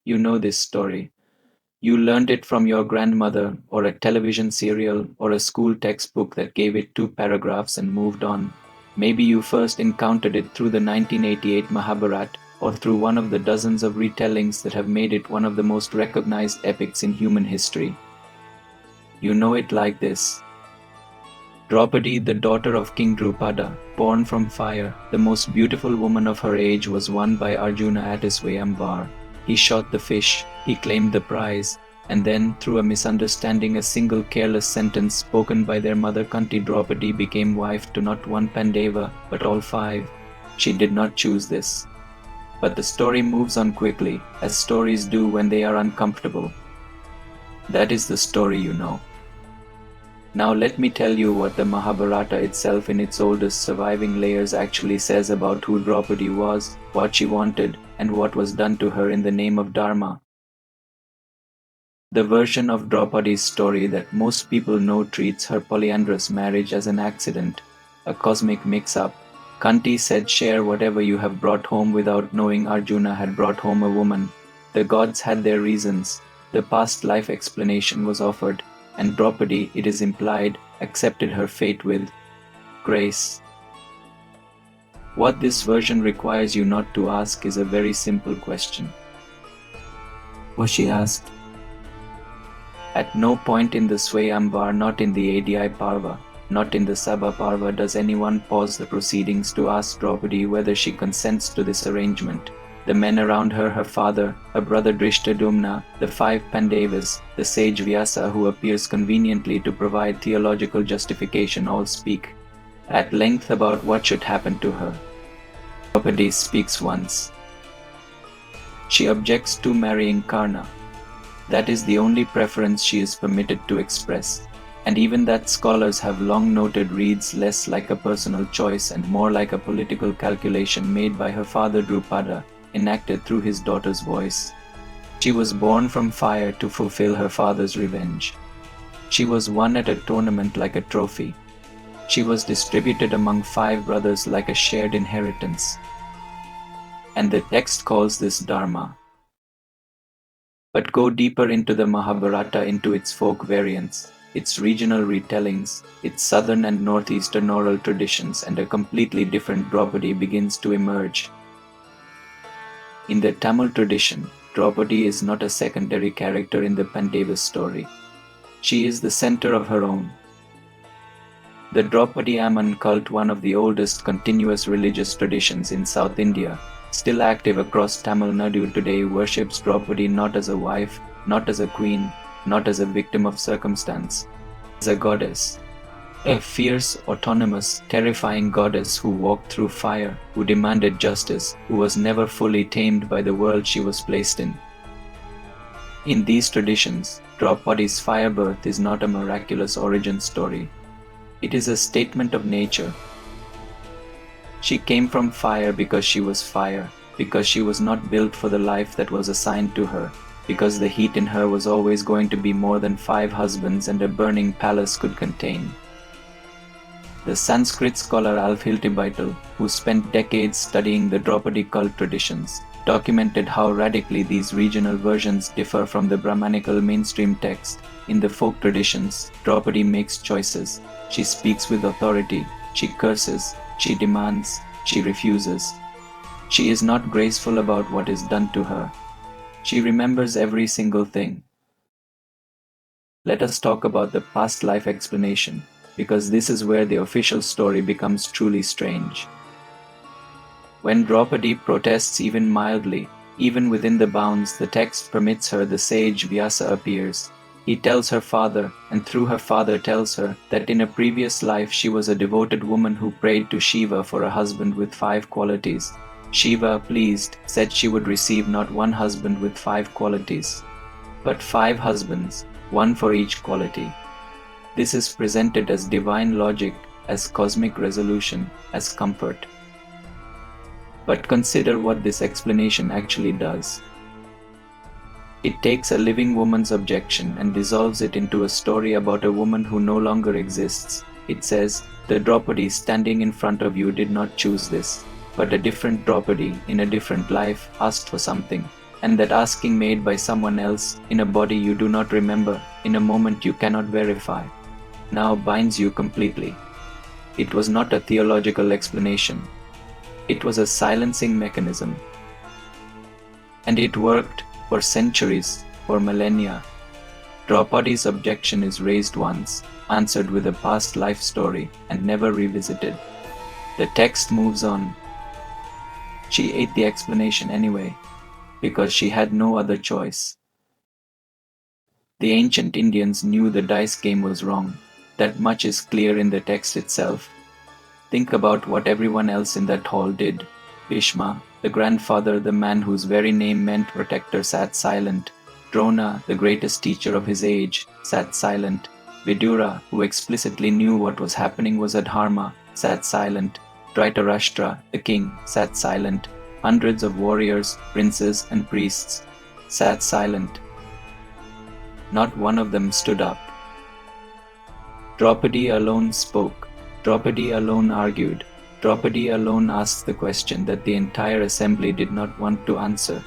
You know this story. You learned it from your grandmother, or a television serial, or a school textbook that gave it two paragraphs and moved on. Maybe you first encountered it through the 1988 Mahabharata, or through one of the dozens of retellings that have made it one of the most recognized epics in human history. You know it like this. Draupadi, the daughter of King Drupada, born from fire, the most beautiful woman of her age, was won by Arjuna at his Swayamvar. He shot the fish, he claimed the prize, and then, through a misunderstanding, a single careless sentence spoken by their mother Kunti, Draupadi became wife to not one Pandava, but all five. She did not choose this. But the story moves on quickly, as stories do when they are uncomfortable. That is the story you know. Now let me tell you what the Mahabharata itself in its oldest surviving layers actually says about who Draupadi was, what she wanted, and what was done to her in the name of Dharma. The version of Draupadi's story that most people know treats her polyandrous marriage as an accident, a cosmic mix-up. Kunti said, "Share whatever you have brought home," without knowing Arjuna had brought home a woman. The gods had their reasons. The past life explanation was offered, and Draupadi, it is implied, accepted her fate with grace. What this version requires you not to ask is a very simple question. Was she asked? At no point in the Swayamvar, not in the Adi Parva, not in the Sabha Parva, does anyone pause the proceedings to ask Draupadi whether she consents to this arrangement. The men around her, her father, her brother Drishtadumna, the five Pandavas, the sage Vyasa who appears conveniently to provide theological justification, all speak at length about what should happen to her. Draupadi speaks once. She objects to marrying Karna. That is the only preference she is permitted to express, and even that scholars have long noted reads less like a personal choice and more like a political calculation made by her father Drupada, enacted through his daughter's voice. She was born from fire to fulfill her father's revenge. She was won at a tournament like a trophy. She was distributed among five brothers like a shared inheritance. And the text calls this Dharma. But go deeper into the Mahabharata, into its folk variants, its regional retellings, its southern and northeastern oral traditions, and a completely different Draupadi begins to emerge. In the Tamil tradition, Draupadi is not a secondary character in the Pandava story. She is the center of her own. The Draupadi Amman cult, one of the oldest continuous religious traditions in South India, still active across Tamil Nadu today, worships Draupadi not as a wife, not as a queen, not as a victim of circumstance, as a goddess. A fierce, autonomous, terrifying goddess who walked through fire, who demanded justice, who was never fully tamed by the world she was placed in. In these traditions, Draupadi's fire birth is not a miraculous origin story. It is a statement of nature. She came from fire because she was fire, because she was not built for the life that was assigned to her, because the heat in her was always going to be more than 5 husbands and a burning palace could contain. The Sanskrit scholar Alf Hiltibaitel, who spent decades studying the Draupadi cult traditions, documented how radically these regional versions differ from the Brahmanical mainstream text. In the folk traditions, Draupadi makes choices. She speaks with authority. She curses. She demands. She refuses. She is not graceful about what is done to her. She remembers every single thing. Let us talk about the past life explanation, because this is where the official story becomes truly strange. When Draupadi protests even mildly, even within the bounds the text permits her, the sage Vyasa appears. He tells her father, and through her father tells her, that in a previous life she was a devoted woman who prayed to Shiva for a husband with 5 qualities. Shiva, pleased, said she would receive not one husband with 5 qualities, but 5 husbands, one for each quality. This is presented as divine logic, as cosmic resolution, as comfort. But consider what this explanation actually does. It takes a living woman's objection and dissolves it into a story about a woman who no longer exists. It says, the Draupadi standing in front of you did not choose this, but a different Draupadi in a different life asked for something. and that asking made by someone else, in a body you do not remember, in a moment you cannot verify, now binds you completely. It was not a theological explanation. It was a silencing mechanism. And it worked for centuries, for millennia. Draupadi's objection is raised once, answered with a past life story, and never revisited. The text moves on. She ate the explanation anyway, because she had no other choice. The ancient Indians knew the dice game was wrong. That much is clear in the text itself. Think about what everyone else in that hall did. Bhishma, the grandfather, the man whose very name meant protector, sat silent. Drona, the greatest teacher of his age, sat silent. Vidura, who explicitly knew what was happening was adharma, sat silent. Dhritarashtra, the king, sat silent. Hundreds of warriors, princes, and priests sat silent. Not one of them stood up. Draupadi alone spoke. Draupadi alone argued. Draupadi alone asked the question that the entire assembly did not want to answer.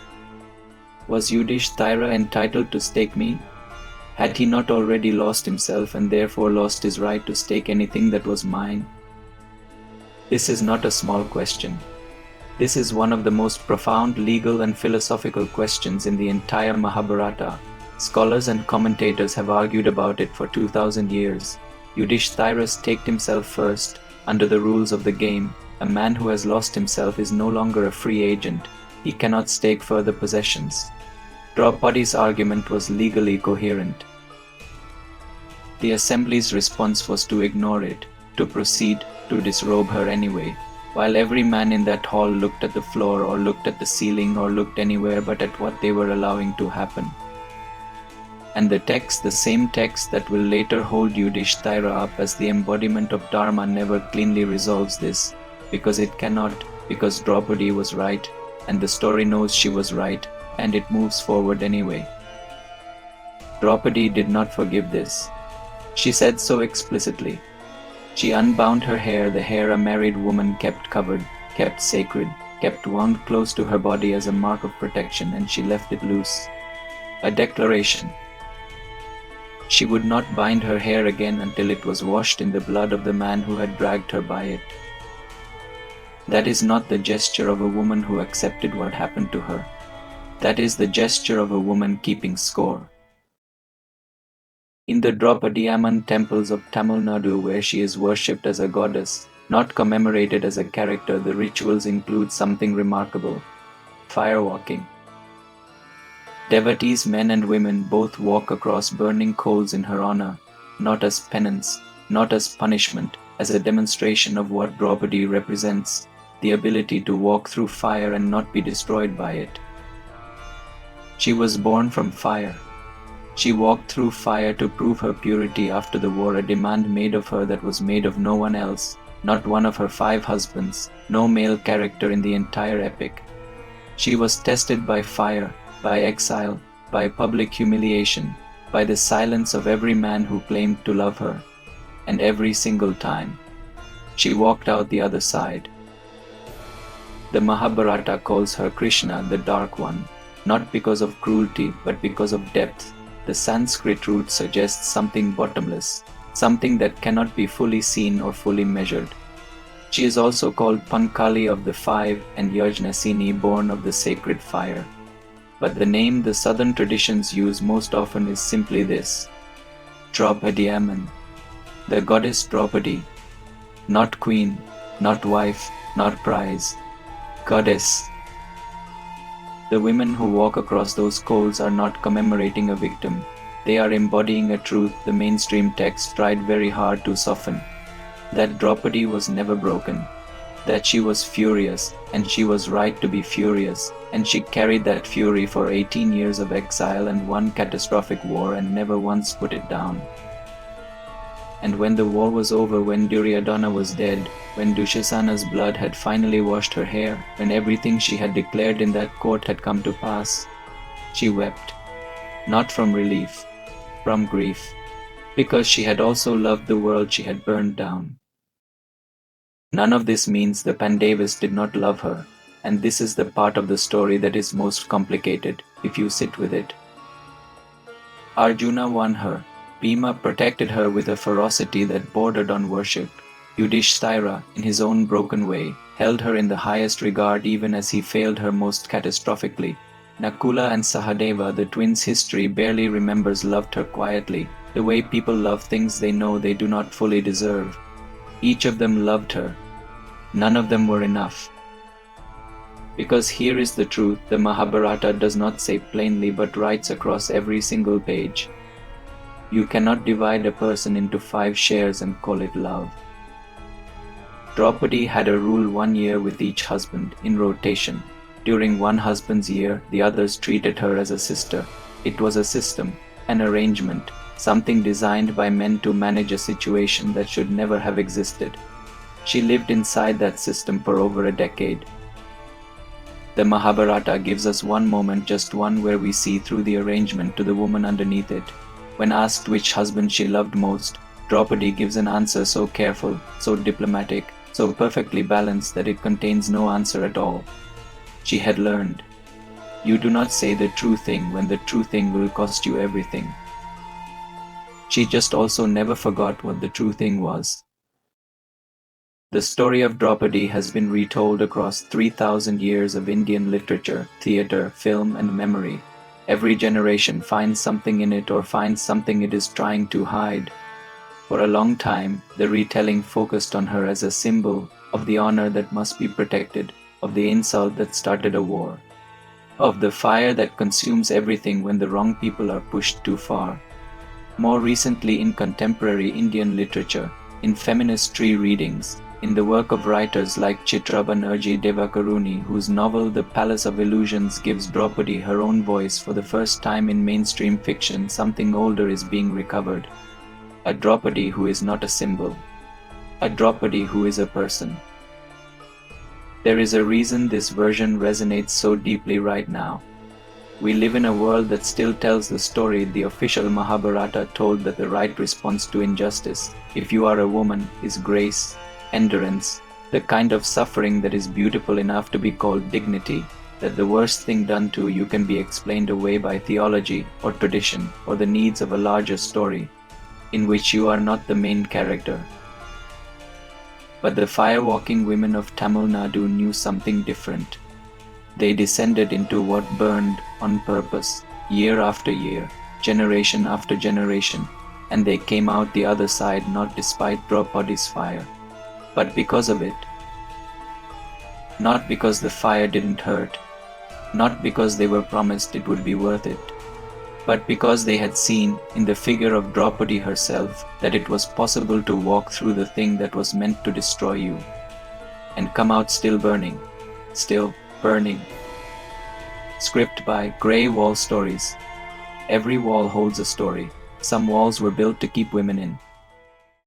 Was Yudhishthira entitled to stake me? Had he not already lost himself and therefore lost his right to stake anything that was mine? This is not a small question. This is one of the most profound legal and philosophical questions in the entire Mahabharata. Scholars and commentators have argued about it for 2000 years. Yudhishthira staked himself first, under the rules of the game. A man who has lost himself is no longer a free agent. He cannot stake further possessions. Draupadi's argument was legally coherent. The assembly's response was to ignore it, to proceed, to disrobe her anyway, while every man in that hall looked at the floor or looked at the ceiling or looked anywhere but at what they were allowing to happen. And the text, the same text that will later hold Yudhishthira up as the embodiment of Dharma, never cleanly resolves this, because it cannot, because Draupadi was right, and the story knows she was right, and it moves forward anyway. Draupadi did not forgive this. She said so explicitly. She unbound her hair, the hair a married woman kept covered, kept sacred, kept wound close to her body as a mark of protection, and she left it loose. A declaration. She would not bind her hair again until it was washed in the blood of the man who had dragged her by it. That is not the gesture of a woman who accepted what happened to her. That is the gesture of a woman keeping score. In the Draupadi Amman temples of Tamil Nadu, where she is worshipped as a goddess, not commemorated as a character, the rituals include something remarkable: firewalking. Devotees, men and women, both walk across burning coals in her honor, not as penance, not as punishment, as a demonstration of what Draupadi represents, the ability to walk through fire and not be destroyed by it. She was born from fire. She walked through fire to prove her purity after the war, a demand made of her that was made of no one else, not one of her 5 husbands, no male character in the entire epic. She was tested by fire, by exile, by public humiliation, by the silence of every man who claimed to love her, and every single time, she walked out the other side. The Mahabharata calls her Krishna, the Dark One, not because of cruelty, but because of depth. The Sanskrit root suggests something bottomless, something that cannot be fully seen or fully measured. She is also called Pankali of the 5 and Yajnasini, born of the sacred fire. But the name the southern traditions use most often is simply this: Draupadi Amman, the goddess Draupadi, not queen, not wife, not prize, goddess. The women who walk across those coals are not commemorating a victim. They are embodying a truth the mainstream text tried very hard to soften. That Draupadi was never broken. That she was furious, and she was right to be furious, and she carried that fury for 18 years of exile and one catastrophic war and never once put it down. And when the war was over, when Duryodhana was dead, when Dushasana's blood had finally washed her hair, when everything she had declared in that court had come to pass, she wept, not from relief, from grief, because she had also loved the world she had burned down. None of this means the Pandavas did not love her. And this is the part of the story that is most complicated, if you sit with it. Arjuna won her. Bhima protected her with a ferocity that bordered on worship. Yudhishthira, in his own broken way, held her in the highest regard even as he failed her most catastrophically. Nakula and Sahadeva, the twins history barely remembers, loved her quietly, the way people love things they know they do not fully deserve. Each of them loved her. None of them were enough. Because here is the truth, the Mahabharata does not say plainly but writes across every single page. You cannot divide a person into 5 shares and call it love. Draupadi had a rule 1 year with each husband, in rotation. During one husband's year, the others treated her as a sister. It was a system, an arrangement, something designed by men to manage a situation that should never have existed. She lived inside that system for over a decade. The Mahabharata gives us one moment, just one, where we see through the arrangement to the woman underneath it. When asked which husband she loved most, Draupadi gives an answer so careful, so diplomatic, so perfectly balanced that it contains no answer at all. She had learned. You do not say the true thing when the true thing will cost you everything. She just also never forgot what the true thing was. The story of Draupadi has been retold across 3,000 years of Indian literature, theatre, film, and memory. Every generation finds something in it or finds something it is trying to hide. For a long time, the retelling focused on her as a symbol of the honor that must be protected, of the insult that started a war, of the fire that consumes everything when the wrong people are pushed too far. More recently, in contemporary Indian literature, in feminist tree readings, in the work of writers like Chitra Banerjee Devakaruni, whose novel The Palace of Illusions gives Draupadi her own voice for the first time in mainstream fiction, something older is being recovered. A Draupadi who is not a symbol. A Draupadi who is a person. There is a reason this version resonates so deeply right now. We live in a world that still tells the story the official Mahabharata told, that the right response to injustice, if you are a woman, is grace, endurance, the kind of suffering that is beautiful enough to be called dignity, that the worst thing done to you can be explained away by theology or tradition or the needs of a larger story, in which you are not the main character. But the firewalking women of Tamil Nadu knew something different. They descended into what burned on purpose, year after year, generation after generation, and they came out the other side not despite Draupadi's fire, but because of it. Not because the fire didn't hurt, not because they were promised it would be worth it, but because they had seen, in the figure of Draupadi herself, that it was possible to walk through the thing that was meant to destroy you, and come out still burning, still burning. Script by Grey Wall Stories. Every wall holds a story. Some walls were built to keep women in,